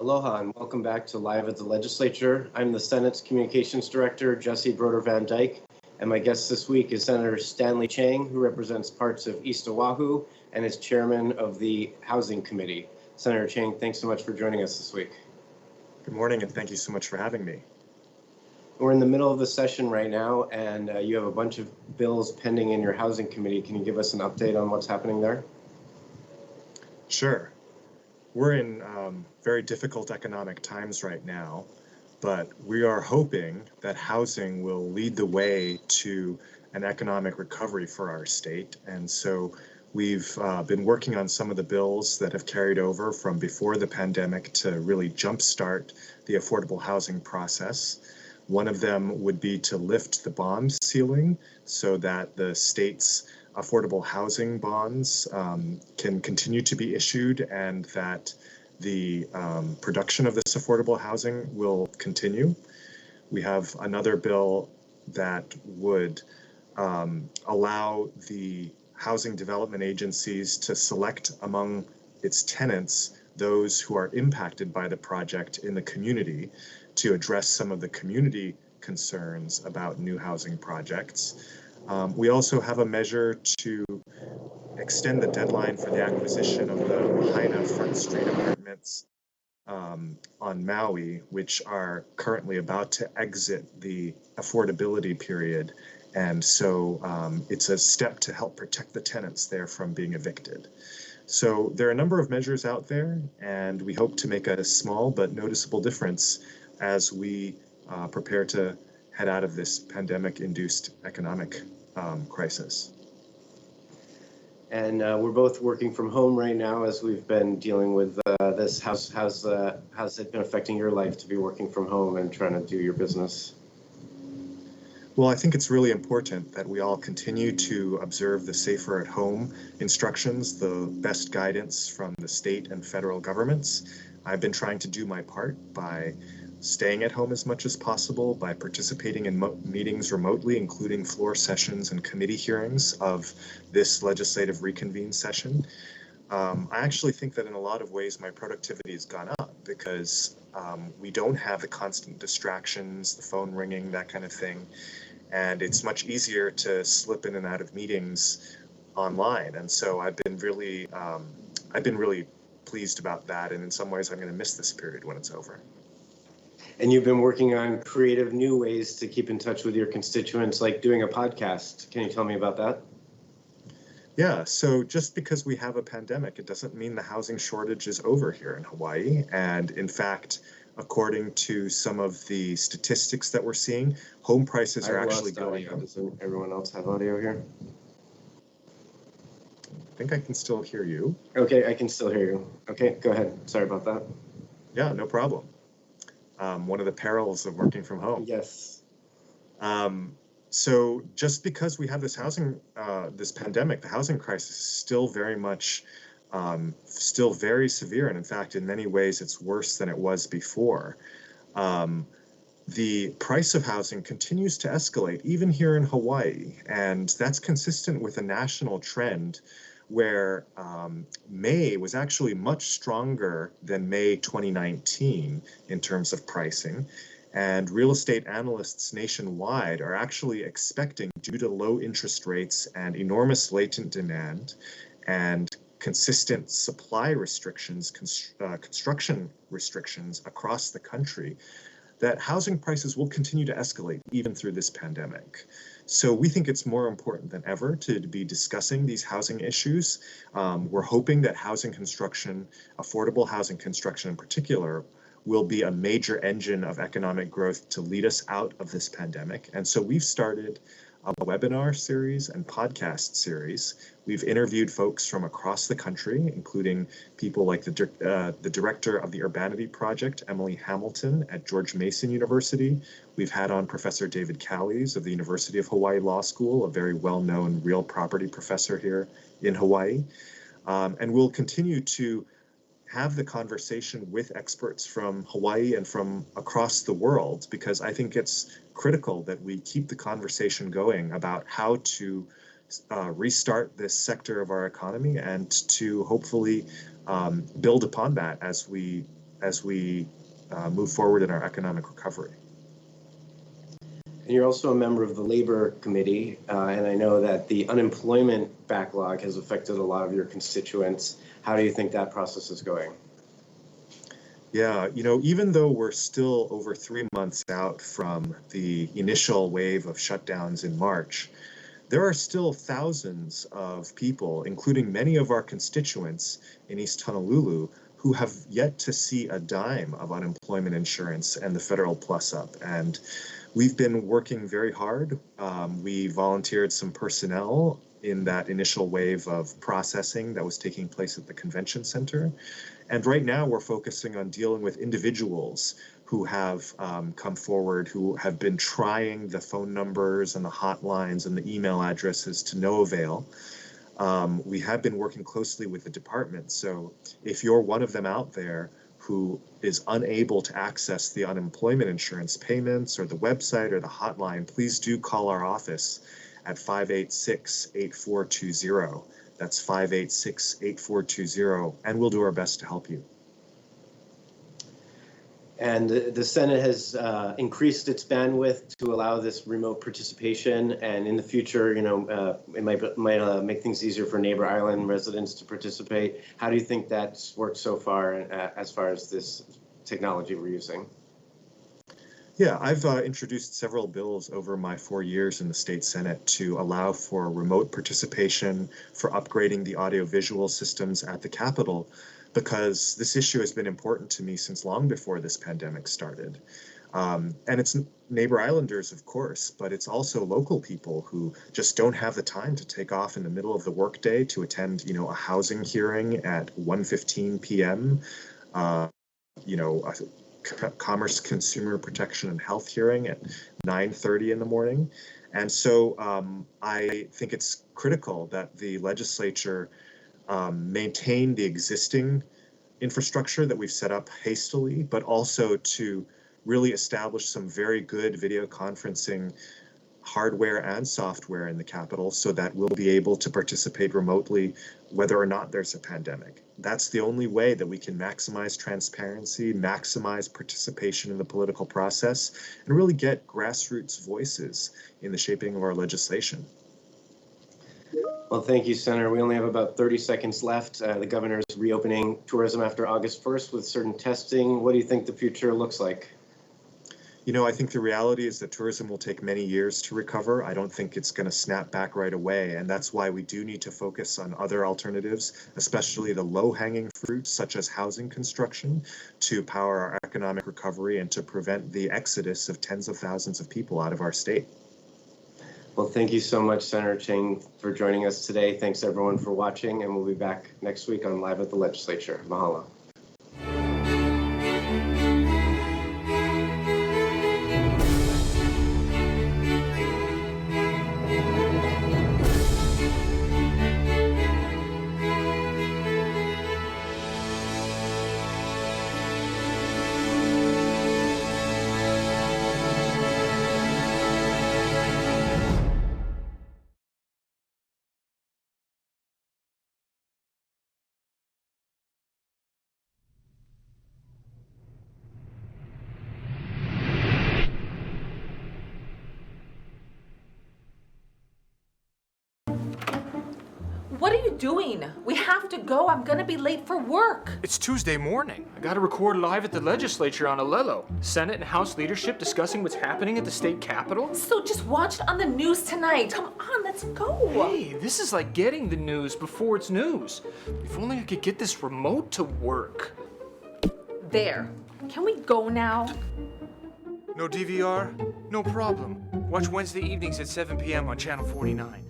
Aloha and welcome back to Live at the Legislature. I'm the Senate's Communications Director, Jesse Broder Van Dyke, and my guest this week is Senator Stanley Chang, who represents parts of East Oahu and is chairman of the Housing Committee. Senator Chang, thanks so much for joining us this week. Good morning, and thank you so much for having me. We're in the middle of the session right now, and you have a bunch of bills pending in your Housing Committee. Can you give us an update on what's happening there? Sure. We're in very difficult economic times right now, but we are hoping that housing will lead the way to an economic recovery for our state. And so we've been working on some of the bills that have carried over from before the pandemic to really jumpstart the affordable housing process. One of them would be to lift the bond ceiling so that the state's affordable housing bonds can continue to be issued and that the production of this affordable housing will continue. We have another bill that would allow the housing development agencies to select among its tenants those who are impacted by the project in the community to address some of the community concerns about new housing projects. We also have a measure to extend the deadline for the acquisition of the Lahaina Front Street apartments on Maui, which are currently about to exit the affordability period. And so it's a step to help protect the tenants there from being evicted. So there are a number of measures out there, and we hope to make a small but noticeable difference as we prepare to head out of this pandemic-induced economic crisis. And we're both working from home right now as we've been dealing with this. How's it been affecting your life to be working from home and trying to do your business? Well, I think it's really important that we all continue to observe the safer at home instructions, the best guidance from the state and federal governments. I've been trying to do my part by staying at home as much as possible, by participating in meetings remotely, including floor sessions and committee hearings of this legislative reconvene session. I actually think that in a lot of ways my productivity has gone up because we don't have the constant distractions, the phone ringing, that kind of thing. And it's much easier to slip in and out of meetings online. And so I've been really pleased about that. And in some ways, I'm going to miss this period when it's over. And you've been working on creative new ways to keep in touch with your constituents, like doing a podcast. Can you tell me about that? Yeah, so just because we have a pandemic, it doesn't mean the housing shortage is over here in Hawaii. And in fact, according to some of the statistics that we're seeing, home prices are actually going up. Does everyone else have audio here? I think I can still hear you. Okay, I can still hear you. Okay, go ahead. Sorry about that. Yeah, no problem. One of the perils of working from home. Yes. So just because we have this this pandemic, the housing crisis is still very much, still very severe. And in fact, in many ways, it's worse than it was before. The price of housing continues to escalate, even here in Hawaii. And that's consistent with a national trend where May was actually much stronger than May 2019 in terms of pricing. And real estate analysts nationwide are actually expecting, due to low interest rates and enormous latent demand and consistent supply restrictions, construction restrictions across the country, that housing prices will continue to escalate even through this pandemic. So we think it's more important than ever to be discussing these housing issues. We're hoping that housing construction, affordable housing construction in particular, will be a major engine of economic growth to lead us out of this pandemic. And so we've started a webinar series and podcast series. We've interviewed folks from across the country, including people like the director of the Urbanity Project, Emily Hamilton at George Mason University. We've had on Professor David Callies of the University of Hawaii Law School, a very well-known real property professor here in Hawaii. And we'll continue to have the conversation with experts from Hawaii and from across the world, because I think it's critical that we keep the conversation going about how to restart this sector of our economy and to hopefully build upon that as we as we move forward in our economic recovery. And you're also a member of the Labor Committee, and I know that the unemployment backlog has affected a lot of your constituents. How do you think that process is going? Yeah, even though we're still over 3 months out from the initial wave of shutdowns in March, there are still thousands of people, including many of our constituents in East Honolulu, who have yet to see a dime of unemployment insurance and the federal plus up. And we've been working very hard. We volunteered some personnel in that initial wave of processing that was taking place at the convention center. And right now we're focusing on dealing with individuals who have come forward, who have been trying the phone numbers and the hotlines and the email addresses to no avail. We have been working closely with the department. So if you're one of them out there who is unable to access the unemployment insurance payments or the website or the hotline, please do call our office at 586-8420. That's 586-8420, and we'll do our best to help you. And the Senate has increased its bandwidth to allow this remote participation. And in the future, it might make things easier for Neighbor Island residents to participate. How do you think that's worked so far as far as this technology we're using? Yeah, I've introduced several bills over my 4 years in the state Senate to allow for remote participation, for upgrading the audiovisual systems at the Capitol, because this issue has been important to me since long before this pandemic started. And it's Neighbor Islanders, of course, but it's also local people who just don't have the time to take off in the middle of the workday to attend, a housing hearing at 1:15 p.m., a Commerce, Consumer Protection and Health hearing at 9:30 in the morning. And so I think it's critical that the legislature maintain the existing infrastructure that we've set up hastily, but also to really establish some very good video conferencing hardware and software in the Capitol so that we'll be able to participate remotely whether or not there's a pandemic. That's the only way that we can maximize transparency, maximize participation in the political process, and really get grassroots voices in the shaping of our legislation. Well, thank you, Senator. We only have about 30 seconds left. The governor is reopening tourism after August 1st with certain testing. What do you think the future looks like? I think the reality is that tourism will take many years to recover. I don't think it's going to snap back right away. And that's why we do need to focus on other alternatives, especially the low-hanging fruits, such as housing construction, to power our economic recovery and to prevent the exodus of tens of thousands of people out of our state. Well, thank you so much, Senator Chang, for joining us today. Thanks, everyone, for watching, and we'll be back next week on Live at the Legislature. Mahalo. What are you doing? We have to go. I'm gonna be late for work. It's Tuesday morning. I gotta record live at the legislature on Alelo. Senate and House leadership discussing what's happening at the state capitol. So just watch it on the news tonight. Come on, let's go. Hey, this is like getting the news before it's news. If only I could get this remote to work. There. Can we go now? No DVR? No problem. Watch Wednesday evenings at 7 p.m. on Channel 49.